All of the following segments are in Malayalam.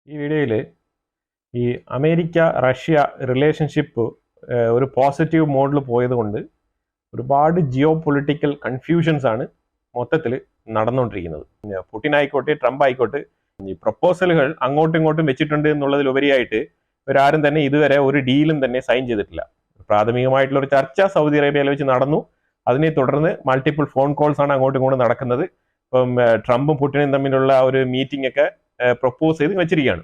ഈ വീഡിയോയിൽ ഈ അമേരിക്ക റഷ്യ റിലേഷൻഷിപ്പ് ഒരു പോസിറ്റീവ് മോഡിൽ പോയതുകൊണ്ട് ഒരുപാട് ജിയോ പൊളിറ്റിക്കൽ കൺഫ്യൂഷൻസ് ആണ് മൊത്തത്തിൽ നടന്നുകൊണ്ടിരിക്കുന്നത്. പുടിൻ ആയിക്കോട്ടെ ട്രംപ് ആയിക്കോട്ടെ ഈ പ്രപ്പോസലുകൾ അങ്ങോട്ടും ഇങ്ങോട്ടും വെച്ചിട്ടുണ്ട് എന്നുള്ളതിലുപരിയായിട്ട് ഇവരാരും തന്നെ ഇതുവരെ ഒരു ഡീലും തന്നെ സൈൻ ചെയ്തിട്ടില്ല. പ്രാഥമികമായിട്ടുള്ള ഒരു ചർച്ച സൗദി അറേബ്യയിൽ വെച്ച് നടന്നു. അതിനെ തുടർന്ന് മൾട്ടിപ്പിൾ ഫോൺ കോൾസ് ആണ് അങ്ങോട്ടും ഇങ്ങോട്ടും നടക്കുന്നത്. ഇപ്പം ട്രംപും പുടിനും തമ്മിലുള്ള ഒരു മീറ്റിംഗ് ഒക്കെ പ്രപ്പോസ് ചെയ്ത് വെച്ചിരിക്കുകയാണ്.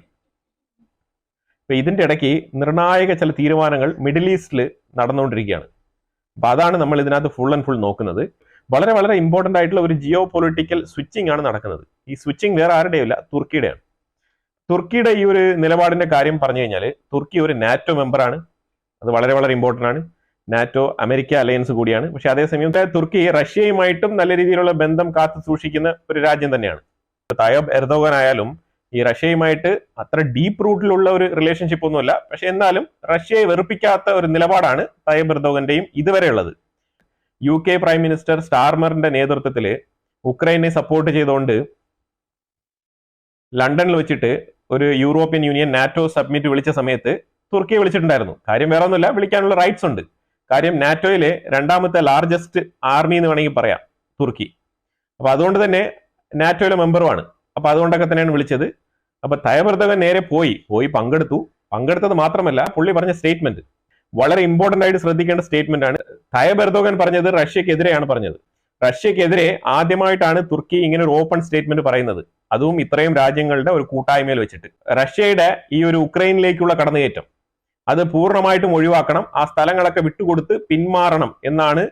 ഇപ്പൊ ഇതിന്റെ ഇടയ്ക്ക് നിർണായക ചില തീരുമാനങ്ങൾ മിഡിൽ ഈസ്റ്റിൽ നടന്നുകൊണ്ടിരിക്കുകയാണ്. അപ്പൊ അതാണ് നമ്മൾ ഇതിനകത്ത് ഫുൾ ആൻഡ് ഫുൾ നോക്കുന്നത്. വളരെ വളരെ ഇമ്പോർട്ടന്റ് ആയിട്ടുള്ള ഒരു ജിയോ പൊളിറ്റിക്കൽ സ്വിച്ചിങ് ആണ് നടക്കുന്നത്. ഈ സ്വിച്ചിങ് വേറെ ആരുടെയല്ല, തുർക്കിയുടെയാണ്. തുർക്കിയുടെ ഈ ഒരു നിലപാടിന്റെ കാര്യം പറഞ്ഞു കഴിഞ്ഞാൽ, തുർക്കി ഒരു നാറ്റോ മെമ്പറാണ്. അത് വളരെ വളരെ ഇമ്പോർട്ടന്റ് ആണ്. നാറ്റോ അമേരിക്ക അലയൻസ് കൂടിയാണ്. പക്ഷെ അതേസമയം തുർക്കി റഷ്യയുമായിട്ടും നല്ല രീതിയിലുള്ള ബന്ധം കാത്തു സൂക്ഷിക്കുന്ന ഒരു രാജ്യം തന്നെയാണ്. തയ്യബ് എർദോഗൻ ആയാലും ഈ റഷ്യയുമായിട്ട് അത്ര ഡീപ്പ് റൂട്ടിലുള്ള ഒരു റിലേഷൻഷിപ്പ് ഒന്നുമല്ല. പക്ഷെ എന്നാലും റഷ്യയെ വെറുപ്പിക്കാത്ത ഒരു നിലപാടാണ് തയ്യബ് എർദോഗന്റെയും ഇതുവരെ ഉള്ളത്. UK പ്രൈം മിനിസ്റ്റർ സ്റ്റാർമറിന്റെ നേതൃത്വത്തിൽ ഉക്രൈനെ സപ്പോർട്ട് ചെയ്തുകൊണ്ട് ലണ്ടനിൽ വെച്ചിട്ട് ഒരു യൂറോപ്യൻ യൂണിയൻ നാറ്റോ സബ്മിറ്റ് വിളിച്ച സമയത്ത് തുർക്കിയെ വിളിച്ചിട്ടുണ്ടായിരുന്നു. കാര്യം വേറെ ഒന്നുമില്ല, വിളിക്കാനുള്ള റൈറ്റ്സ് ഉണ്ട്. കാര്യം നാറ്റോയിലെ രണ്ടാമത്തെ ലാർജസ്റ്റ് ആർമി എന്ന് വേണമെങ്കിൽ പറയാം തുർക്കി. അപ്പൊ അതുകൊണ്ട് തന്നെ നാറ്റോയിലെ മെമ്പറുമാണ്. അപ്പൊ അതുകൊണ്ടൊക്കെ തന്നെയാണ് വിളിച്ചത്. അപ്പൊ തയ്യബ് എർദോഗൻ നേരെ പോയി പങ്കെടുത്തത് മാത്രമല്ല, പുള്ളി പറഞ്ഞ സ്റ്റേറ്റ്മെന്റ് വളരെ ഇമ്പോർട്ടന്റ് ആയിട്ട് ശ്രദ്ധിക്കേണ്ട സ്റ്റേറ്റ്മെന്റ് ആണ്. തയ്യബ് എർദോഗൻ പറഞ്ഞത് റഷ്യക്കെതിരെയാണ് പറഞ്ഞത്. റഷ്യക്കെതിരെ ആദ്യമായിട്ടാണ് തുർക്കി ഇങ്ങനെ ഒരു ഓപ്പൺ സ്റ്റേറ്റ്മെന്റ് പറയുന്നത്, അതും ഇത്രയും രാജ്യങ്ങളുടെ ഒരു കൂട്ടായ്മയിൽ വെച്ചിട്ട്. റഷ്യയുടെ ഈ ഒരു ഉക്രൈനിലേക്കുള്ള കടന്നുകയറ്റം അത് പൂർണ്ണമായിട്ടും ഒഴിവാക്കണം, ആ സ്ഥലങ്ങളൊക്കെ വിട്ടുകൊടുത്ത് പിന്മാറണം എന്നാണ്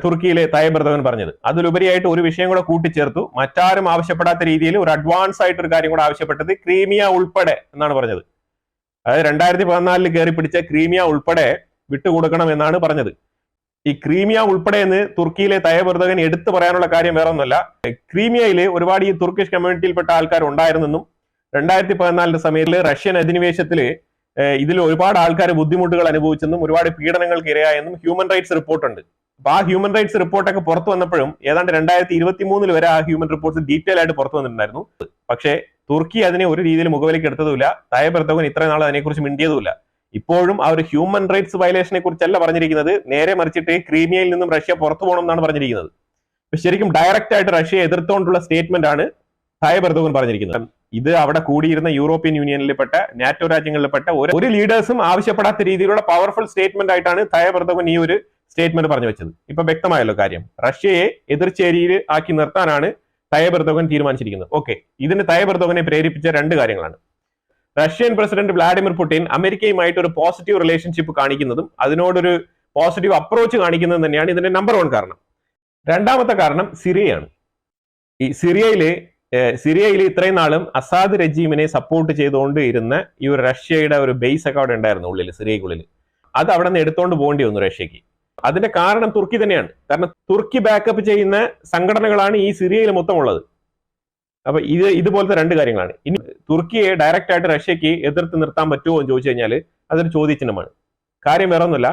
തുർക്കിയിലെ തയ്യബ് എർദോഗൻ പറഞ്ഞത്. അതിലുപരിയായിട്ട് ഒരു വിഷയം കൂടെ കൂട്ടിച്ചേർത്തു. മറ്റാരും ആവശ്യപ്പെടാത്ത രീതിയിൽ ഒരു അഡ്വാൻസ് ആയിട്ട് ഒരു കാര്യം കൂടെ ആവശ്യപ്പെട്ടത് ക്രീമിയ ഉൾപ്പെടെ എന്നാണ് പറഞ്ഞത്. അതായത് 2014 കയറി പിടിച്ച ക്രീമിയ ഉൾപ്പെടെ വിട്ടുകൊടുക്കണം എന്നാണ് പറഞ്ഞത്. ഈ ക്രീമിയ ഉൾപ്പെടെ എന്ന് തുർക്കിയിലെ തയ്യബ് എർദോഗൻ എടുത്തു പറയാനുള്ള കാര്യം വേറെ ഒന്നുമല്ല, ക്രീമിയയിൽ ഒരുപാട് ഈ തുർക്കിഷ് കമ്മ്യൂണിറ്റിയിൽപ്പെട്ട ആൾക്കാർ ഉണ്ടായിരുന്നെന്നും 2014 സമയത്ത് റഷ്യൻ അധിനിവേശത്തിൽ ഇതിൽ ഒരുപാട് ആൾക്കാർ ബുദ്ധിമുട്ടുകൾ അനുഭവിച്ചെന്നും ഒരുപാട് പീഡനങ്ങൾക്ക് ഇരയായെന്നും ഹ്യൂമൻ റൈറ്റ്സ് റിപ്പോർട്ടുണ്ട്. അപ്പൊ ആ ഹ്യൂമൻ റൈറ്റ്സ് റിപ്പോർട്ടൊക്കെ പുറത്തു വന്നപ്പോഴും ഏതാണ്ട് 2023 വരെ ആ ഹ്യൂമൻ റിപ്പോർട്ട്സ് ഡീറ്റെയിൽ ആയിട്ട് പുറത്തു വന്നിട്ടുണ്ടായിരുന്നു. പക്ഷേ തുർക്കി അതിനെ ഒരു രീതിയിൽ മുഖവിലേക്ക് എടുത്തതുമില്ല. തയ്യബ് എർദോഗൻ ഇത്രയും നാൾ അതിനെക്കുറിച്ച് മിണ്ടിയതുമില്ല. ഇപ്പോഴും ആ ഒരു ഹ്യൂമൻ റൈറ്റ്സ് വയലേഷനെ കുറിച്ചല്ല പറഞ്ഞിരിക്കുന്നത്, നേരെ മറിച്ചിട്ട് ക്രീമിയയിൽ നിന്നും റഷ്യ പുറത്തു പോകണം എന്നാണ് പറഞ്ഞിരിക്കുന്നത്. ശരിക്കും ഡയറക്റ്റ് ആയിട്ട് റഷ്യയെ എതിർത്തുകൊണ്ടുള്ള സ്റ്റേറ്റ്മെന്റ് ആണ് തയ്യബ് എർദോഗൻ പറഞ്ഞിരിക്കുന്നത്. ഇത് അവിടെ കൂടിയിരുന്ന യൂറോപ്യൻ യൂണിയനിൽപ്പെട്ട നാറ്റോ രാജ്യങ്ങളിൽപ്പെട്ട ഒരു ലീഡേഴ്സും ആവശ്യപ്പെടാത്ത രീതിയിലുള്ള പവർഫുൾ സ്റ്റേറ്റ്മെന്റ് ആയിട്ടാണ് തയ്യബ് എർദോഗൻ ഈ ഒരു സ്റ്റേറ്റ്മെന്റ് പറഞ്ഞു വെച്ചത്. ഇപ്പൊ വ്യക്തമായല്ലോ കാര്യം. റഷ്യയെ എതിർചേരിയിൽ ആക്കി നിർത്താനാണ് തയ്യബ് എർദോഗൻ തീരുമാനിച്ചിരിക്കുന്നത്. ഓക്കെ, ഇതിന് തയ്യബ് എർദോഗനെ പ്രേരിപ്പിച്ച രണ്ട് കാര്യങ്ങളാണ്. റഷ്യൻ പ്രസിഡന്റ് വ്ളാഡിമിർ പുടിൻ അമേരിക്കയുമായിട്ട് ഒരു പോസിറ്റീവ് റിലേഷൻഷിപ്പ് കാണിക്കുന്നതും അതിനോടൊരു പോസിറ്റീവ് അപ്രോച്ച് കാണിക്കുന്നതും തന്നെയാണ് ഇതിന്റെ നമ്പർ 1 കാരണം. രണ്ടാമത്തെ കാരണം സിറിയയാണ്. ഈ സിറിയയിൽ ഇത്രയും നാളും അസാദ് രജീമിനെ സപ്പോർട്ട് ചെയ്തുകൊണ്ട് ഇരുന്ന ഈ ഒരു റഷ്യയുടെ ഒരു ബേസ് ഒക്കെ അവിടെ ഉണ്ടായിരുന്നു ഉള്ളിൽ, സിറിയക്കുള്ളിൽ. അത് അവിടെ നിന്ന് എടുത്തുകൊണ്ട് പോകേണ്ടി വന്നു റഷ്യക്ക്. അതിന്റെ കാരണം തുർക്കി തന്നെയാണ്. കാരണം തുർക്കി ബാക്കപ്പ് ചെയ്യുന്ന സംഘടനകളാണ് ഈ സിറിയയിൽ മൊത്തം ഉള്ളത്. അപ്പൊ ഇതുപോലത്തെ രണ്ട് കാര്യങ്ങളാണ്. ഇനി തുർക്കിയെ ഡയറക്റ്റ് ആയിട്ട് റഷ്യക്ക് എതിർത്ത് നിർത്താൻ പറ്റുമോ എന്ന് ചോദിച്ചു കഴിഞ്ഞാൽ അതൊരു ചോദ്യചിഹ്നമാണ്. കാര്യം വേറെ ഒന്നുമില്ല,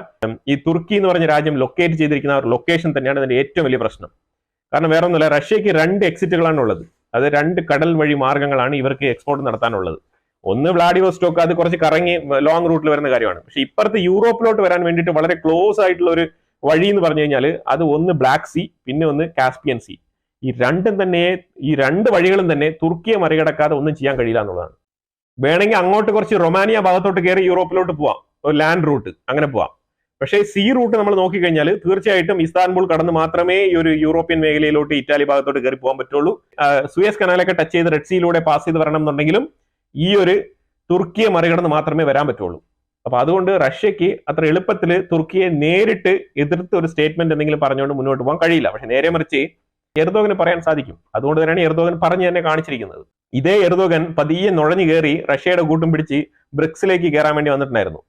ഈ തുർക്കി എന്ന് പറഞ്ഞ രാജ്യം ലൊക്കേറ്റ് ചെയ്തിരിക്കുന്ന ആ ലൊക്കേഷൻ തന്നെയാണ് അതിന്റെ ഏറ്റവും വലിയ പ്രശ്നം. കാരണം വേറെ ഒന്നുമില്ല, റഷ്യക്ക് 2 എക്സിറ്റുകളാണ് ഉള്ളത്. അത് 2 കടൽ വഴി മാർഗങ്ങളാണ് ഇവർക്ക് എക്സ്പോർട്ട് നടത്താനുള്ളത്. ഒന്ന് വ്ളാഡിവോസ്റ്റോക്ക്, അത് കുറച്ച് കറങ്ങി ലോങ് റൂട്ടിൽ വരുന്ന കാര്യമാണ്. പക്ഷെ ഇപ്പുറത്ത് യൂറോപ്പിലോട്ട് വരാൻ വേണ്ടിയിട്ട് വളരെ ക്ലോസ് ആയിട്ടുള്ള ഒരു വഴി എന്ന് പറഞ്ഞു കഴിഞ്ഞാൽ അത് ഒന്ന് ബ്ലാക്ക് സീ, പിന്നെ ഒന്ന് കാസ്പിയൻ സീ. ഈ 2 വഴികളും തന്നെ തുർക്കിയെ മറികടക്കാതെ ഒന്നും ചെയ്യാൻ കഴിയില്ല എന്നുള്ളതാണ്. വേണമെങ്കിൽ അങ്ങോട്ട് കുറച്ച് റൊമാനിയ ഭാഗത്തോട്ട് കയറി യൂറോപ്പിലോട്ട് പോവാം, ഒരു ലാൻഡ് റൂട്ട് അങ്ങനെ പോവാം. പക്ഷേ സീ റൂട്ട് നമ്മൾ നോക്കിക്കഴിഞ്ഞാൽ തീർച്ചയായിട്ടും ഇസ്താൻബുൾ കടന്ന് മാത്രമേ ഈ ഒരു യൂറോപ്യൻ മേഖലയിലോട്ട് ഇറ്റാലി ഭാഗത്തോട്ട് കയറി പോകാൻ പറ്റുള്ളൂ. സുയസ് കനാലൊക്കെ ടച്ച് ചെയ്ത് റെഡ് സീയിലൂടെ പാസ് ചെയ്ത് വരണം എന്നുണ്ടെങ്കിലും ഈ ഒരു തുർക്കിയെ മറികടന്ന് മാത്രമേ വരാൻ പറ്റുള്ളൂ. അപ്പൊ അതുകൊണ്ട് റഷ്യക്ക് അത്ര എളുപ്പത്തിൽ തുർക്കിയെ നേരിട്ട് എതിർത്ത് ഒരു സ്റ്റേറ്റ്മെന്റ് എന്തെങ്കിലും പറഞ്ഞുകൊണ്ട് മുന്നോട്ട് പോകാൻ കഴിയില്ല. പക്ഷെ നേരെ മറിച്ച് എർദോഗന് പറയാൻ സാധിക്കും. അതുകൊണ്ട് തന്നെയാണ് എർദോഗൻ പറഞ്ഞു തന്നെ കാണിച്ചിരിക്കുന്നത്. ഇതേ എർദോഗൻ പതിയെ നുഴഞ്ഞു കയറി റഷ്യയുടെ കൂട്ടും പിടിച്ച് ബ്രിക്സിലേക്ക് കയറാൻ വേണ്ടി വന്നിട്ടുണ്ടായിരുന്നു.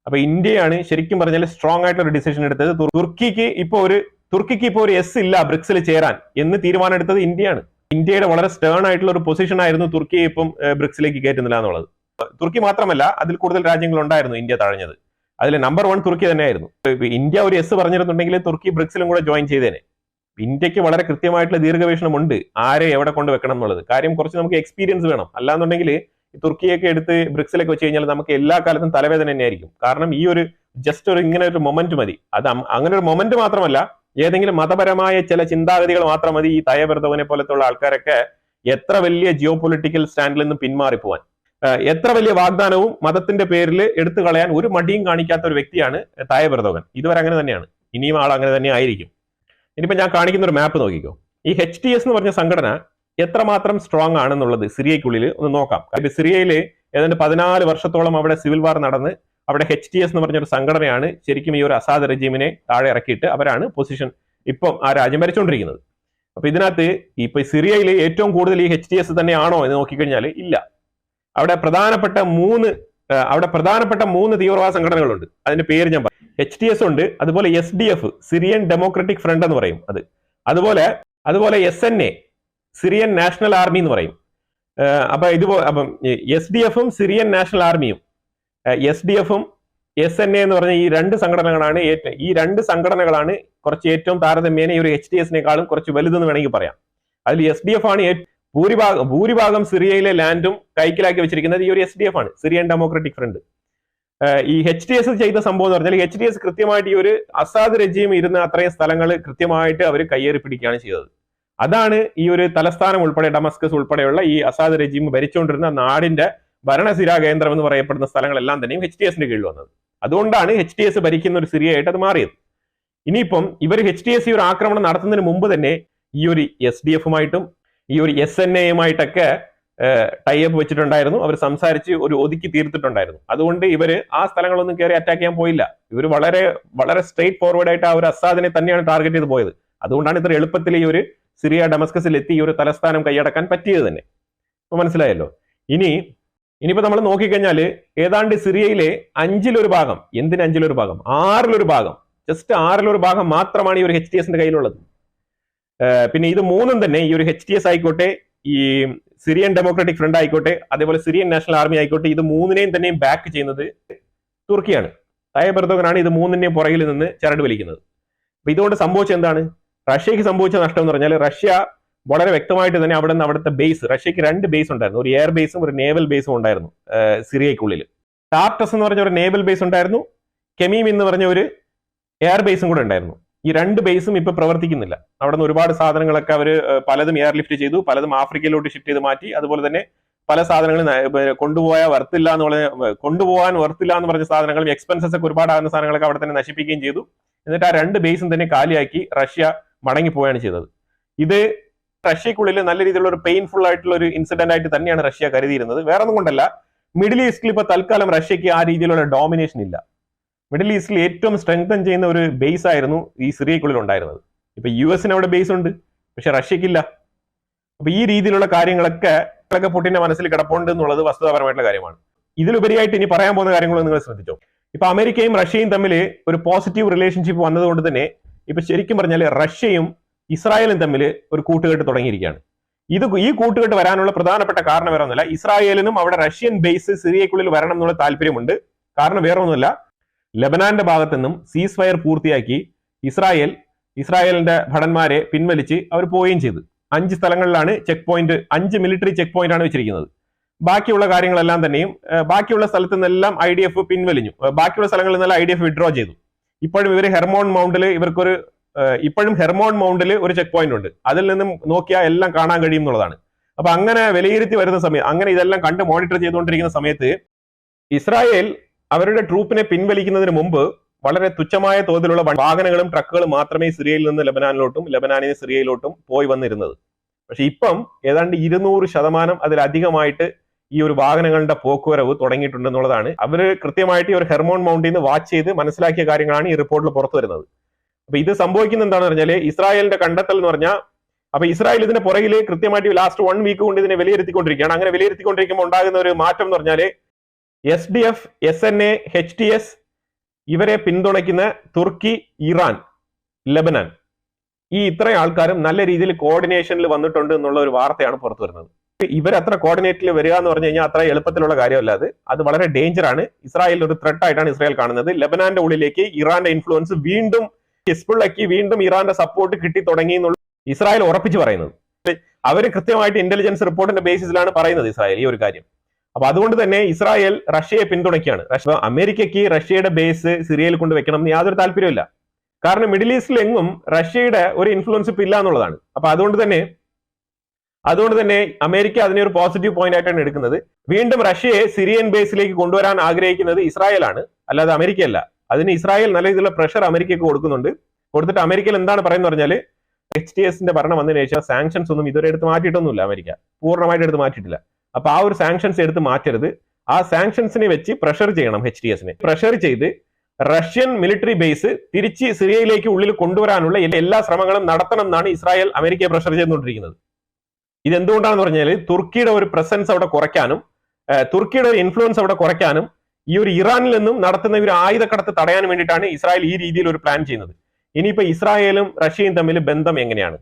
അപ്പൊ ഇന്ത്യയാണ് ശരിക്കും പറഞ്ഞാൽ സ്ട്രോങ് ആയിട്ടുള്ള ഒരു ഡിസിഷൻ എടുത്തത്. തുർക്കിക്ക് ഇപ്പൊ ഒരു എസ് ഇല്ല ബ്രിക്സിൽ ചേരാൻ എന്ന് തീരുമാനം എടുത്തത് ഇന്ത്യയാണ്. ഇന്ത്യയുടെ വളരെ സ്റ്റേൺ ആയിട്ടുള്ള ഒരു പൊസിഷൻ ആയിരുന്നു തുർക്കിയെ ഇപ്പം ബ്രിക്സിലേക്ക് കയറ്റുന്നില്ല എന്നുള്ളത്. തുർക്കി മാത്രമല്ല, അതിൽ കൂടുതൽ രാജ്യങ്ങൾ ഉണ്ടായിരുന്നു ഇന്ത്യ തഴഞ്ഞത്. അതിൽ നമ്പർ 1 തുർക്കി തന്നെയായിരുന്നു. ഇന്ത്യ ഒരു എസ് പറഞ്ഞിരുന്നുണ്ടെങ്കിൽ തുർക്കി ബ്രിക്സിലും കൂടെ ജോയിൻ ചെയ്തേനെ. ഇന്ത്യക്ക് വളരെ കൃത്യമായിട്ടുള്ള ദീർഘവീക്ഷണമുണ്ട് ആരെ എവിടെ കൊണ്ട് വെക്കണം എന്നുള്ളത്. കാര്യം കുറച്ച് നമുക്ക് എക്സ്പീരിയൻസ് വേണം. അല്ലാന്നുണ്ടെങ്കിൽ ഈ തുർക്കിയൊക്കെ എടുത്ത് ബ്രിക്സിലേക്ക് വെച്ച് കഴിഞ്ഞാൽ നമുക്ക് എല്ലാ കാലത്തും തലവേദന തന്നെയായിരിക്കും. കാരണം ഈ ഒരു ജസ്റ്റ് ഒരു ഇങ്ങനെ ഒരു മൊമെന്റ് മതി. അത് അങ്ങനെ ഒരു മൊമെന്റ് മാത്രമല്ല, ഏതെങ്കിലും മതപരമായ ചില ചിന്താഗതികൾ മാത്രം മതി ഈ തായ്യബ് എർദോഗനെ പോലത്തുള്ള ആൾക്കാരൊക്കെ എത്ര വലിയ ജിയോ പൊളിറ്റിക്കൽ സ്റ്റാൻഡിൽ നിന്നും പിന്മാറിപ്പോവാൻ. എത്ര വലിയ വാഗ്ദാനവും മതത്തിന്റെ പേരിൽ എടുത്തു കളയാൻ ഒരു മടിയും കാണിക്കാത്ത ഒരു വ്യക്തിയാണ് തായ്യബ് എർദോഗൻ. ഇതുവരെ അങ്ങനെ തന്നെയാണ്, ഇനിയും ആൾ അങ്ങനെ തന്നെ ആയിരിക്കും. ഇനിയിപ്പോ ഞാൻ കാണിക്കുന്ന ഒരു മാപ്പ് നോക്കിക്കോ. ഈ HTS എന്ന് പറഞ്ഞ സംഘടന എത്രമാത്രം സ്ട്രോങ് ആണെന്നുള്ളത് സിറിയയ്ക്കുള്ളിൽ ഒന്ന് നോക്കാം. സിറിയയിൽ ഏതാണ്ട് 14 വർഷത്തോളം അവിടെ സിവിൽ വാർ നടന്ന് അവിടെ HTS എന്ന് പറഞ്ഞൊരു സംഘടനയാണ് ശരിക്കും ഈ ഒരു അസാദ് റെജീമിനെ താഴെ ഇറക്കിയിട്ട് അവരാണ് പൊസിഷൻ ഇപ്പം ആ രാജ്യം ഭരിച്ചുകൊണ്ടിരിക്കുന്നത്. അപ്പൊ ഇതിനകത്ത് ഇപ്പൊ സിറിയയിൽ ഏറ്റവും കൂടുതൽ ഈ HTS തന്നെയാണോ എന്ന് നോക്കിക്കഴിഞ്ഞാൽ ഇല്ല. അവിടെ പ്രധാനപ്പെട്ട മൂന്ന് തീവ്രവാദ സംഘടനകളുണ്ട്. അതിന്റെ പേര് ഞാൻ പറയും. HTS ഉണ്ട്, അതുപോലെ SDF സിറിയൻ ഡെമോക്രാറ്റിക് ഫ്രണ്ട് എന്ന് പറയും, അതുപോലെ SNA സിറിയൻ നാഷണൽ ആർമി എന്ന് പറയും. അപ്പം SDF-ഉം സിറിയൻ നാഷണൽ ആർമിയും SDF-ഉം SNA എന്ന് പറഞ്ഞ ഈ രണ്ട് സംഘടനകളാണ് കുറച്ച് ഏറ്റവും താരതമ്യേന ഈ ഒരു HTS-നേക്കാളും കുറച്ച് വലുതെന്ന് വേണമെങ്കിൽ പറയാം. അതിൽ SDF ആണ് ഭൂരിഭാഗം സിറിയയിലെ ലാൻഡും കൈക്കലാക്കി വെച്ചിരിക്കുന്നത് ഈ ഒരു SDF ആണ്, സിറിയൻ ഡെമോക്രാറ്റിക് ഫ്രണ്ട്. ഈ HTS ചെയ്ത സംഭവം എന്ന് പറഞ്ഞാൽ HTS കൃത്യമായിട്ട് ഈ ഒരു അസാദ് റെജീം ഇരുന്ന അത്രയും സ്ഥലങ്ങൾ കൃത്യമായിട്ട് അവർ കയ്യേറി പിടിക്കുകയാണ് ചെയ്തത്. അതാണ് ഈ ഒരു തലസ്ഥാനം ഉൾപ്പെടെ ഡമസ്കസ് ഉൾപ്പെടെയുള്ള ഈ അസാദ് റെജീം ഭരിച്ചുകൊണ്ടിരുന്ന നാടിന്റെ ഭരണസിരാ കേന്ദ്രം എന്ന് പറയപ്പെടുന്ന സ്ഥലങ്ങളെല്ലാം തന്നെയും HTS-ന്റെ കീഴിൽ വന്നത്. അതുകൊണ്ടാണ് HTS ഭരിക്കുന്ന ഒരു സിറിയയായിട്ട് അത് മാറിയത്. ഇനിയിപ്പം ഇവർ HTS ഈ ഒരു ആക്രമണം നടത്തുന്നതിന് മുമ്പ് തന്നെ ഈ ഒരു SDF-ഉമായിട്ടും ഈ ഒരു SNA-യുമായിട്ടൊക്കെ ടൈപ്പ് വെച്ചിട്ടുണ്ടായിരുന്നു. അവർ സംസാരിച്ച് ഒരു ഒതുക്കി തീർത്തിട്ടുണ്ടായിരുന്നു. അതുകൊണ്ട് ഇവര് ആ സ്ഥലങ്ങളൊന്നും കയറി അറ്റാക്ക് ചെയ്യാൻ പോയില്ല. ഇവർ വളരെ വളരെ സ്ട്രെയിറ്റ് ഫോർവേഡ് ആയിട്ട് ആ ഒരു അസാദിനെ തന്നെയാണ് ടാർഗറ്റ് ചെയ്ത് പോയത്. അതുകൊണ്ടാണ് ഇത്ര എളുപ്പത്തിൽ ഈ ഒരു സിറിയ ഡമസ്കസിൽ എത്തി ഈ ഒരു തലസ്ഥാനം കൈയടക്കാൻ പറ്റിയത് തന്നെ. ഇപ്പൊ മനസ്സിലായല്ലോ. ഇനിയിപ്പോ നമ്മൾ നോക്കിക്കഴിഞ്ഞാല് ഏതാണ്ട് സിറിയയിലെ 5-1 ഭാഗം, എന്തിന് 5-1 ഭാഗം, 6-1 ഭാഗം, ജസ്റ്റ് 6-1 ഭാഗം മാത്രമാണ് ഈ ഒരു HTS-ന്റെ കയ്യിലുള്ളത്. പിന്നെ ഇത് മൂന്നും തന്നെ ഈ ഒരു HTS ആയിക്കോട്ടെ, ഈ സിറിയൻ ഡെമോക്രാറ്റിക് ഫ്രണ്ട് ആയിക്കോട്ടെ, അതേപോലെ സിറിയൻ നാഷണൽ ആർമി ആയിക്കോട്ടെ, ഇത് മൂന്നിനെയും തന്നെയും ബാക്ക് ചെയ്യുന്നത് തുർക്കിയാണ്. തായ്യബ് എർദോഗനാണ് ഇത് മൂന്നിന്റെയും പുറകിൽ നിന്ന് ചരട് വലിക്കുന്നത്. അപ്പൊ ഇതുകൊണ്ട് സംഭവിച്ചത് എന്താണ്? റഷ്യക്ക് സംഭവിച്ച നഷ്ടം എന്ന് പറഞ്ഞാൽ റഷ്യ വളരെ വ്യക്തമായിട്ട് തന്നെ അവിടുത്തെ ബേസ്, റഷ്യക്ക് 2 ബേസ് ഉണ്ടായിരുന്നു, ഒരു എയർ ബേസും ഒരു നേവൽ ബേസും ഉണ്ടായിരുന്നു സിറിയയ്ക്കുള്ളിൽ. ടാർട്ടസ് എന്ന് പറഞ്ഞ ഒരു നേവൽ ബേസ് ഉണ്ടായിരുന്നു, കെമീം എന്ന് പറഞ്ഞ ഒരു എയർ ബേസും കൂടെ ഉണ്ടായിരുന്നു. ഈ 2 ബേസും ഇപ്പൊ പ്രവർത്തിക്കുന്നില്ല. അവിടെ നിന്ന് ഒരുപാട് സാധനങ്ങളൊക്കെ അവർ പലതും എയർ ലിഫ്റ്റ് ചെയ്തു, പലതും ആഫ്രിക്കയിലോട്ട് ഷിഫ്റ്റ് ചെയ്ത് മാറ്റി. അതുപോലെ തന്നെ പല സാധനങ്ങളും കൊണ്ടുപോകാൻ വർത്തില്ല എന്ന് പറഞ്ഞ സാധനങ്ങളും എക്സ്പെൻസസ് ഒക്കെ ഒരുപാടാകുന്ന സാധനങ്ങളൊക്കെ അവിടെ തന്നെ നശിപ്പിക്കുകയും ചെയ്തു. എന്നിട്ട് ആ 2 ബേസും തന്നെ കാലിയാക്കി റഷ്യ മടങ്ങിപ്പോവുകയാണ് ചെയ്തത്. ഇത് റഷ്യക്കുള്ളിൽ നല്ല രീതിയിലുള്ള ഒരു പെയിൻഫുൾ ആയിട്ടുള്ള ഒരു ഇൻസിഡന്റ് ആയിട്ട് തന്നെയാണ് റഷ്യ കരുതിയിരുന്നത്. വേറെ ഒന്നും കൊണ്ടല്ല, മിഡിൽ ഈസ്റ്റിൽ ഇപ്പൊ തൽക്കാലം റഷ്യക്ക് ആ രീതിയിലുള്ള ഡോമിനേഷൻ ഇല്ല. മിഡിൽ ഈസ്റ്റിൽ ഏറ്റവും സ്ട്രെങ്തൻ ചെയ്യുന്ന ഒരു ബേസ് ആയിരുന്നു ഈ സിറിയക്കുള്ളിൽ ഉണ്ടായിരുന്നത്. ഇപ്പൊ US-ന് അവിടെ ബേസ് ഉണ്ട്, പക്ഷെ റഷ്യക്കില്ല. അപ്പൊ ഈ രീതിയിലുള്ള കാര്യങ്ങളൊക്കെ പുടിന്റെ മനസ്സിൽ കിടപ്പുണ്ട് എന്നുള്ളത് വസ്തുതാപരമായിട്ടുള്ള കാര്യമാണ്. ഇതിലുപരിയായിട്ട് ഇനി പറയാൻ പോകുന്ന കാര്യങ്ങളൊന്നും നിങ്ങൾ ശ്രദ്ധിച്ചോ. ഇപ്പൊ അമേരിക്കയും റഷ്യയും തമ്മിൽ ഒരു പോസിറ്റീവ് റിലേഷൻഷിപ്പ് വന്നതുകൊണ്ട് തന്നെ ഇപ്പൊ ശരിക്കും പറഞ്ഞാൽ റഷ്യയും ഇസ്രായേലും തമ്മിൽ ഒരു കൂട്ടുകെട്ട് തുടങ്ങിയിരിക്കുകയാണ്. ഈ കൂട്ടുകെട്ട് വരാനുള്ള പ്രധാനപ്പെട്ട കാരണം വേറെ ഒന്നുമില്ല, ഇസ്രായേലിനും അവിടെ റഷ്യൻ ബേസ് സിറിയക്കുള്ളിൽ വരണം എന്നുള്ള താല്പര്യമുണ്ട്. കാരണം വേറെ ഒന്നുമില്ല, ലെബനാന്റെ ഭാഗത്തു നിന്നും സീസ് ഫയർ പൂർത്തിയാക്കി ഇസ്രായേലിന്റെ ഭടന്മാരെ പിൻവലിച്ച് അവർ പോവുകയും ചെയ്തു. 5 സ്ഥലങ്ങളിലാണ് check point, 5 military check point ആണ് വെച്ചിരിക്കുന്നത്. ബാക്കിയുള്ള കാര്യങ്ങളെല്ലാം തന്നെയും ബാക്കിയുള്ള സ്ഥലത്തു നിന്നെല്ലാം IDF പിൻവലിഞ്ഞു. ബാക്കിയുള്ള സ്ഥലങ്ങളിൽ നിന്നെല്ലാം IDF വിഡ്രോ ചെയ്തു. ഇപ്പോഴും ഹെർമോൺ മൗണ്ടിൽ ഒരു ചെക്ക് പോയിന്റ് ഉണ്ട്. അതിൽ നിന്നും നോക്കിയാൽ എല്ലാം കാണാൻ കഴിയും എന്നുള്ളതാണ്. അപ്പൊ അങ്ങനെ വിലയിരുത്തി വരുന്ന സമയം, അങ്ങനെ ഇതെല്ലാം കണ്ട് മോണിറ്റർ ചെയ്തുകൊണ്ടിരിക്കുന്ന സമയത്ത് ഇസ്രായേൽ അവരുടെ ട്രൂപ്പിനെ പിൻവലിക്കുന്നതിന് മുമ്പ് വളരെ തുച്ഛമായ തോതിലുള്ള വാഹനങ്ങളും ട്രക്കുകളും മാത്രമേ സിറിയയിൽ നിന്ന് ലെബനാനിലോട്ടും ലെബനാനിൽ നിന്ന് സിറിയയിലോട്ടും പോയി വന്നിരുന്നത്. പക്ഷെ ഇപ്പം ഏതാണ്ട് 200% അതിലധികമായിട്ട് ഈ ഒരു വാഹനങ്ങളുടെ പോക്കുവരവ് തുടങ്ങിയിട്ടുണ്ടെന്നുള്ളതാണ് അവര് കൃത്യമായിട്ട് ഈ ഒരു ഹെർമോൺ മൗണ്ടിൽ നിന്ന് വാച്ച് ചെയ്ത് മനസ്സിലാക്കിയ കാര്യങ്ങളാണ് ഈ റിപ്പോർട്ടിൽ പുറത്തു വരുന്നത്. അപ്പൊ ഇത് സംഭവിക്കുന്ന എന്താണെന്ന് പറഞ്ഞാല് ഇസ്രായേലിന്റെ കണ്ടെത്തൽ എന്ന് പറഞ്ഞാൽ, അപ്പൊ ഇസ്രായേൽ ഇതിന്റെ പുറകിൽ കൃത്യമായിട്ട് ലാസ്റ്റ് 1 വീക്ക് കൊണ്ട് ഇതിനെ വിലയിരുത്തിക്കൊണ്ടിരിക്കുകയാണ്. അങ്ങനെ വിലയിരുത്തിക്കൊണ്ടിരിക്കുമ്പോൾ ഉണ്ടാകുന്ന ഒരു മാറ്റം എന്ന് പറഞ്ഞാല് SDF, SNA, HTS ഇവരെ പിന്തുണയ്ക്കുന്ന തുർക്കി, ഇറാൻ, ലെബനാൻ, ഈ ഇത്രയും ആൾക്കാരും നല്ല രീതിയിൽ കോർഡിനേഷനിൽ വന്നിട്ടുണ്ട് എന്നുള്ള ഒരു വാർത്തയാണ് പുറത്തു വരുന്നത്. ഇവരത്ര കോർഡിനേറ്റിൽ വരിക എന്ന് പറഞ്ഞു കഴിഞ്ഞാൽ അത്ര എളുപ്പത്തിലുള്ള കാര്യമല്ല. അത് വളരെ ഡേഞ്ചർ ആണ്. ഇസ്രായേലിൽ ഒരു ത്രെട്ട് ആയിട്ടാണ് ഇസ്രായേൽ കാണുന്നത്. ലെബനാന്റെ ഉള്ളിലേക്ക് ഇറാന്റെ ഇൻഫ്ലുവൻസ് വീണ്ടും, ഹിസ്ബുള്ളയ്ക്ക് വീണ്ടും ഇറാന്റെ സപ്പോർട്ട് കിട്ടി തുടങ്ങി എന്നുള്ള ഇസ്രായേൽ ഉറപ്പിച്ച് പറയുന്നത്. അവർ കൃത്യമായിട്ട് ഇന്റലിജൻസ് റിപ്പോർട്ടിന്റെ ബേസിസിലാണ് പറയുന്നത് ഇസ്രായേൽ ഈ ഒരു കാര്യം. അപ്പൊ അതുകൊണ്ട് തന്നെ ഇസ്രായേൽ റഷ്യയെ പിന്തുണയ്ക്കുകയാണ്. അമേരിക്കയ്ക്ക് റഷ്യയുടെ ബേസ് സിറിയയിൽ കൊണ്ട് വെക്കണം എന്ന് യാതൊരു താല്പര്യമില്ല. കാരണം മിഡിൽ ഈസ്റ്റിൽ എങ്ങും റഷ്യയുടെ ഒരു ഇൻഫ്ലുവൻസ് ഇപ്പൊ ഇല്ല എന്നുള്ളതാണ്. അപ്പൊ അതുകൊണ്ട് തന്നെ അമേരിക്ക അതിനെ ഒരു പോസിറ്റീവ് പോയിന്റ് ആയിട്ടാണ് എടുക്കുന്നത്. വീണ്ടും റഷ്യയെ സിറിയൻ ബേസിലേക്ക് കൊണ്ടുവരാൻ ആഗ്രഹിക്കുന്നത് ഇസ്രായേലാണ്, അല്ലാതെ അമേരിക്കയല്ല. അതിന് ഇസ്രായേൽ നല്ല രീതിയിലുള്ള പ്രഷർ അമേരിക്കയ്ക്ക് കൊടുത്തിട്ട് അമേരിക്കയിൽ എന്താണ് പറയുന്നത് പറഞ്ഞാൽ, HTSന്റെ ഭരണം വന്നതിന് ശേഷം സാങ്ഷൻസ് ഒന്നും ഇതുവരെ എടുത്ത് മാറ്റിയിട്ടൊന്നുമില്ല. അമേരിക്ക പൂർണ്ണമായിട്ട് എടുത്ത് മാറ്റിയിട്ടില്ല. അപ്പൊ ആ ഒരു സാങ്ഷൻസ് എടുത്ത് മാറ്റരുത്. ആ സാങ്ഷൻസിനെ വെച്ച് പ്രഷർ ചെയ്യണം. HTSനെ പ്രഷർ ചെയ്ത് റഷ്യൻ മിലിറ്ററി ബേസ് തിരിച്ച് സിറിയയിലേക്ക് ഉള്ളിൽ കൊണ്ടുവരാനുള്ള എല്ലാ ശ്രമങ്ങളും നടത്തണം എന്നാണ് ഇസ്രായേൽ അമേരിക്കയെ പ്രഷർ ചെയ്തുകൊണ്ടിരിക്കുന്നത്. ഇതെന്തുകൊണ്ടാണെന്ന് പറഞ്ഞാൽ തുർക്കിയുടെ ഒരു പ്രസൻസ് അവിടെ കുറയ്ക്കാനും തുർക്കിയുടെ ഒരു ഇൻഫ്ലുവൻസ് അവിടെ കുറയ്ക്കാനും ഈ ഒരു ഇറാനിൽ നിന്നും നടത്തുന്ന ഒരു ആയുധക്കടത്ത് തടയാൻ വേണ്ടിയിട്ടാണ് ഇസ്രായേൽ ഈ രീതിയിൽ ഒരു പ്ലാൻ ചെയ്യുന്നത്. ഇനിയിപ്പോ ഇസ്രായേലും റഷ്യയും തമ്മിൽ ബന്ധം എങ്ങനെയാണ്?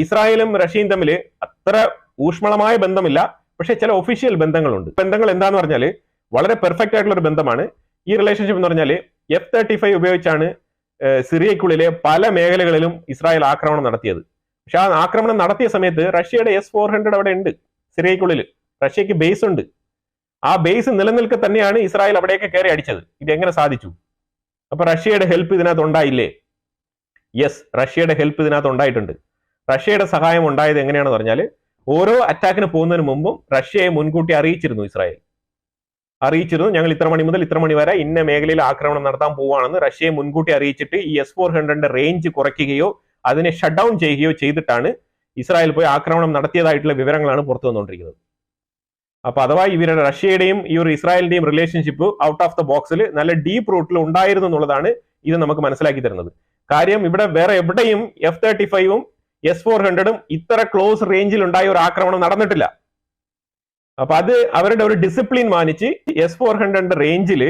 ഇസ്രായേലും റഷ്യയും തമ്മിൽ അത്ര ഊഷ്മളമായ ബന്ധമില്ല, പക്ഷെ ചില ഒഫീഷ്യൽ ബന്ധങ്ങളുണ്ട്. ബന്ധങ്ങൾ എന്താന്ന് പറഞ്ഞാൽ വളരെ പെർഫെക്റ്റ് ആയിട്ടുള്ള ഒരു ബന്ധമാണ് ഈ റിലേഷൻഷിപ്പ് എന്ന് പറഞ്ഞാൽ. F-35 ഉപയോഗിച്ചാണ് സിറിയക്കുള്ളിലെ പല മേഖലകളിലും ഇസ്രായേൽ ആക്രമണം നടത്തിയത്. പക്ഷെ ആ ആക്രമണം നടത്തിയ സമയത്ത് റഷ്യയുടെ S-400 അവിടെ ഉണ്ട്. സിറിയക്കുള്ളിൽ റഷ്യക്ക് ബേസ് ഉണ്ട്. ആ ബേസ് നിലനിൽക്കെ തന്നെയാണ് ഇസ്രായേൽ അവിടെയൊക്കെ കയറി അടിച്ചത്. ഇത് എങ്ങനെ സാധിച്ചു? അപ്പൊ റഷ്യയുടെ ഹെൽപ്പ് ഇതിനകത്ത് ഉണ്ടായില്ലേ? യെസ്, റഷ്യയുടെ ഹെൽപ്പ് ഇതിനകത്ത് ഉണ്ടായിട്ടുണ്ട്. റഷ്യയുടെ സഹായം ഉണ്ടായത് എങ്ങനെയാണെന്ന് പറഞ്ഞാൽ, ഓരോ അറ്റാക്കിന് പോകുന്നതിന് മുമ്പും റഷ്യയെ മുൻകൂട്ടി അറിയിച്ചിരുന്നു. ഇസ്രായേൽ അറിയിച്ചിരുന്നു, ഞങ്ങൾ ഇത്ര മണി മുതൽ ഇത്ര മണി വരെ ഇന്ന മേഖലയിൽ ആക്രമണം നടത്താൻ പോവുകയാണെന്ന് റഷ്യയെ മുൻകൂട്ടി അറിയിച്ചിട്ട് ഈ S-400ന്റെ റേഞ്ച് കുറയ്ക്കുകയോ അതിനെ ഷട്ട് ഡൗൺ ചെയ്യുകയോ ചെയ്തിട്ടാണ് ഇസ്രായേൽ പോയി ആക്രമണം നടത്തിയതായിട്ടുള്ള വിവരങ്ങളാണ് പുറത്തു വന്നുകൊണ്ടിരിക്കുന്നത്. അപ്പൊ അഥവാ ഇവരുടെ റഷ്യയുടെയും ഈ ഒരു ഇസ്രായേലിന്റെയും റിലേഷൻഷിപ്പ് ഔട്ട് ഓഫ് ദ ബോക്സിൽ നല്ല ഡീപ്പ് റൂട്ടിൽ ഉണ്ടായിരുന്നു എന്നുള്ളതാണ് ഇത് നമുക്ക് മനസ്സിലാക്കി തരുന്നത്. കാര്യം ഇവിടെ വേറെ എവിടെയും F-35ഉം S-400ഉം ഇത്ര ക്ലോസ് റേഞ്ചിൽ ഉണ്ടായ ഒരു ആക്രമണം നടന്നിട്ടില്ല. അപ്പൊ അത് അവരുടെ ഒരു ഡിസിപ്ലിൻ മാനിച്ച് S-400ന്റെ റേഞ്ചിൽ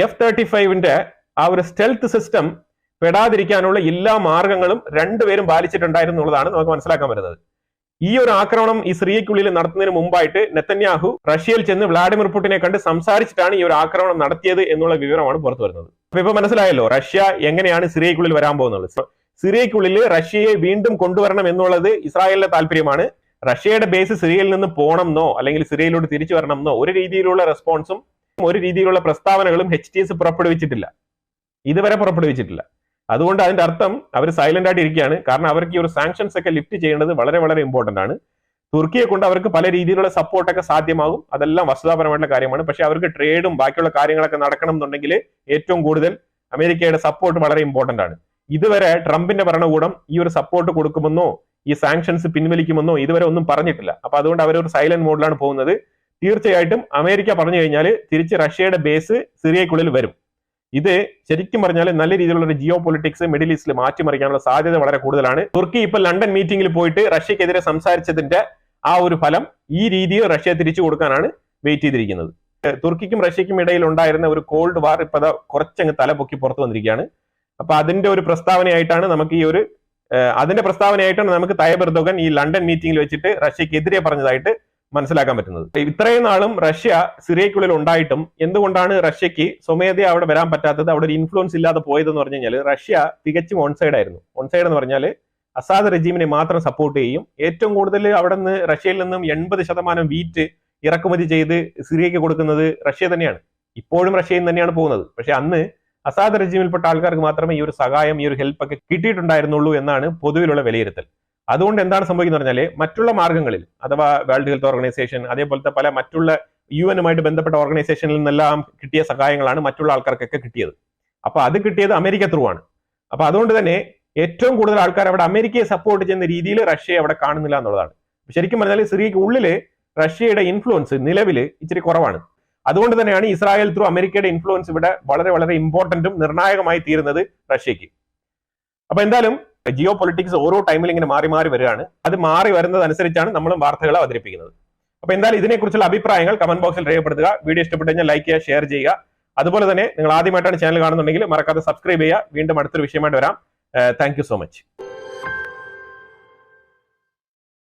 F-35ന്റെ ആ ഒരു സ്റ്റെൽത്ത് സിസ്റ്റം പെടാതിരിക്കാനുള്ള എല്ലാ മാർഗങ്ങളും രണ്ടുപേരും പാലിച്ചിട്ടുണ്ടായിരുന്നു എന്നുള്ളതാണ് നമുക്ക് മനസ്സിലാക്കാൻ പറ്റുന്നത്. ഈ ഒരു ആക്രമണം ഈ സിറിയക്കുള്ളിൽ നടത്തുന്നതിന് മുമ്പായിട്ട് നെതന്യാഹു റഷ്യയിൽ ചെന്ന് വ്ളാഡിമിർ പുടിനെ കണ്ട് സംസാരിച്ചിട്ടാണ് ഈ ഒരു ആക്രമണം നടത്തിയത് എന്നുള്ള വിവരമാണ് പുറത്തു വരുന്നത്. അപ്പൊ ഇപ്പൊ മനസ്സിലായല്ലോ റഷ്യ എങ്ങനെയാണ് സിറിയക്കുള്ളിൽ വരാൻ പോകുന്നത്. സിറിയക്കുള്ളിൽ റഷ്യയെ വീണ്ടും കൊണ്ടുവരണം എന്നുള്ളത് ഇസ്രായേലിന്റെ താല്പര്യമാണ്. റഷ്യയുടെ ബേസ് സിറിയയിൽ നിന്ന് പോകണമെന്നോ അല്ലെങ്കിൽ സിറിയയിലോട്ട് തിരിച്ചു വരണമെന്നോ ഒരു രീതിയിലുള്ള റെസ്പോൺസും ഒരു രീതിയിലുള്ള പ്രസ്താവനകളും HTS ഇതുവരെ പുറപ്പെടുവിച്ചിട്ടില്ല. അതുകൊണ്ട് അതിന്റെ അർത്ഥം അവർ സൈലന്റ് ആയിട്ട് ഇരിക്കുകയാണ്. കാരണം അവർക്ക് ഈ ഒരു സാങ്ഷൻസ് ഒക്കെ ലിഫ്റ്റ് ചെയ്യേണ്ടത് വളരെ വളരെ ഇമ്പോർട്ടന്റ് ആണ്. തുർക്കിയെ കൊണ്ട് അവർക്ക് പല രീതിയിലുള്ള സപ്പോർട്ടൊക്കെ സാധ്യമാകും, അതെല്ലാം വസ്തുതാപരമായിട്ടുള്ള കാര്യമാണ്. പക്ഷെ അവർക്ക് ട്രേഡും ബാക്കിയുള്ള കാര്യങ്ങളൊക്കെ നടക്കണം എന്നുണ്ടെങ്കിൽ ഏറ്റവും കൂടുതൽ അമേരിക്കയുടെ സപ്പോർട്ട് വളരെ ഇമ്പോർട്ടന്റ് ആണ്. ഇതുവരെ ട്രംപിന്റെ ഭരണകൂടം ഈ ഒരു സപ്പോർട്ട് കൊടുക്കുമെന്നോ ഈ സാങ്ഷൻസ് പിൻവലിക്കുമെന്നോ ഇതുവരെ ഒന്നും പറഞ്ഞിട്ടില്ല. അപ്പൊ അതുകൊണ്ട് അവരൊരു സൈലന്റ് മോഡിലാണ് പോകുന്നത്. തീർച്ചയായിട്ടും അമേരിക്ക പറഞ്ഞു കഴിഞ്ഞാൽ തിരിച്ച് റഷ്യയുടെ ബേസ് സിറിയക്കുള്ളിൽ വരും. ഇത് ശരിക്കും പറഞ്ഞാൽ നല്ല രീതിയിലുള്ള ഒരു ജിയോ പൊളിറ്റിക്സ് മിഡിൽ ഈസ്റ്റിൽ മാറ്റിമറിക്കാനുള്ള സാധ്യത വളരെ കൂടുതലാണ്. തുർക്കി ഇപ്പൊ ലണ്ടൻ മീറ്റിംഗിൽ പോയിട്ട് റഷ്യക്കെതിരെ സംസാരിച്ചതിന്റെ ആ ഒരു ഫലം ഈ രീതിയിൽ റഷ്യ തിരിച്ചു കൊടുക്കാനാണ് വെയിറ്റ് ചെയ്തിരിക്കുന്നത്. തുർക്കിക്കും റഷ്യക്കും ഇടയിൽ ഉണ്ടായിരുന്ന ഒരു കോൾഡ് വാർ ഇപ്പൊ കുറച്ചങ്ങ് തലപൊക്കി പുറത്തു വന്നിരിക്കുകയാണ്. അപ്പൊ അതിന്റെ ഒരു പ്രസ്താവനയായിട്ടാണ് നമുക്ക് തയ്യബ് എർദോഗൻ ഈ ലണ്ടൻ മീറ്റിംഗിൽ വെച്ചിട്ട് റഷ്യക്കെതിരെ പറഞ്ഞതായിട്ട് മനസ്സിലാക്കാൻ പറ്റുന്നത്. ഇത്രയും നാളും റഷ്യ സിറിയക്കുള്ളിൽ ഉണ്ടായിട്ടും എന്തുകൊണ്ടാണ് റഷ്യക്ക് സ്വമേധയാ അവിടെ വരാൻ പറ്റാത്തത്, അവിടെ ഒരു ഇൻഫ്ലുവൻസ് ഇല്ലാതെ പോയതെന്ന് പറഞ്ഞു കഴിഞ്ഞാൽ റഷ്യ തികച്ചും ഓൺസൈഡ് ആയിരുന്നു. ഓൺസൈഡ് എന്ന് പറഞ്ഞാൽ അസാദ് റെജീമിനെ മാത്രം സപ്പോർട്ട് ചെയ്യും. ഏറ്റവും കൂടുതൽ അവിടെ നിന്ന് റഷ്യയിൽ നിന്നും 80% വീറ്റ് ഇറക്കുമതി ചെയ്ത് സിറിയക്ക് കൊടുക്കുന്നത് റഷ്യ തന്നെയാണ്. ഇപ്പോഴും റഷ്യയിൽ തന്നെയാണ് പോകുന്നത്. പക്ഷെ അന്ന് അസാദ് റെജീമിൽപ്പെട്ട ആൾക്കാർക്ക് മാത്രമേ ഈ ഒരു സഹായം ഈ ഒരു ഹെൽപ്പ് ഒക്കെ കിട്ടിയിട്ടുണ്ടായിരുന്നുള്ളൂ എന്നാണ് പൊതുവിലുള്ള വിലയിരുത്തൽ. അതുകൊണ്ട് എന്താണ് സംഭവിക്കുന്നത് പറഞ്ഞാൽ മറ്റുള്ള മാർഗങ്ങളിൽ അഥവാ വേൾഡ് ഹെൽത്ത് ഓർഗനൈസേഷൻ അതേപോലത്തെ പല മറ്റുള്ള UN-ഉമായിട്ട് ബന്ധപ്പെട്ട ഓർഗനൈസേഷനിൽ നിന്നെല്ലാം കിട്ടിയ സഹായങ്ങളാണ് മറ്റുള്ള ആൾക്കാർക്കൊക്കെ കിട്ടിയത്. അപ്പൊ അത് കിട്ടിയത് അമേരിക്ക ത്രൂ ആണ്. അപ്പൊ അതുകൊണ്ട് തന്നെ ഏറ്റവും കൂടുതൽ ആൾക്കാർ അവിടെ അമേരിക്കയെ സപ്പോർട്ട് ചെയ്യുന്ന രീതിയിൽ റഷ്യയെ അവിടെ കാണുന്നില്ല എന്നുള്ളതാണ്. ശരിക്കും പറഞ്ഞാൽ സിറിയക്ക് ഉള്ളില് റഷ്യയുടെ ഇൻഫ്ലുവൻസ് നിലവിൽ ഇച്ചിരി കുറവാണ്. അതുകൊണ്ട് തന്നെയാണ് ഇസ്രായേൽ ത്രൂ അമേരിക്കയുടെ ഇൻഫ്ലുവൻസ് ഇവിടെ വളരെ വളരെ ഇമ്പോർട്ടന്റും നിർണായകമായി തീരുന്നത് റഷ്യക്ക്. അപ്പൊ എന്തായാലും ജിയോ പൊളിറ്റിക്സ് ഓരോ ടൈമിൽ ഇങ്ങനെ മാറി മാറി വരികയാണ്. അത് മാറി വരുന്നതനുസരിച്ചാണ് നമ്മളും വാർത്തകൾ അവതരിപ്പിക്കുന്നത്. അപ്പൊ എന്തായാലും ഇതിനെക്കുറിച്ചുള്ള അഭിപ്രായങ്ങൾ കമന്റ് ബോക്സിൽ രേഖപ്പെടുത്തുക. വീഡിയോ ഇഷ്ടപ്പെട്ടു കഴിഞ്ഞാൽ ലൈക്ക് ചെയ്യുക, ഷെയർ ചെയ്യുക. അതുപോലെ തന്നെ നിങ്ങൾ ആദ്യമായിട്ടാണ് ചാനൽ കാണുന്നുണ്ടെങ്കിൽ മറക്കാതെ സബ്സ്ക്രൈബ് ചെയ്യുക. വീണ്ടും അടുത്തൊരു വിഷയമായിട്ട് വരാം. Thank you so much.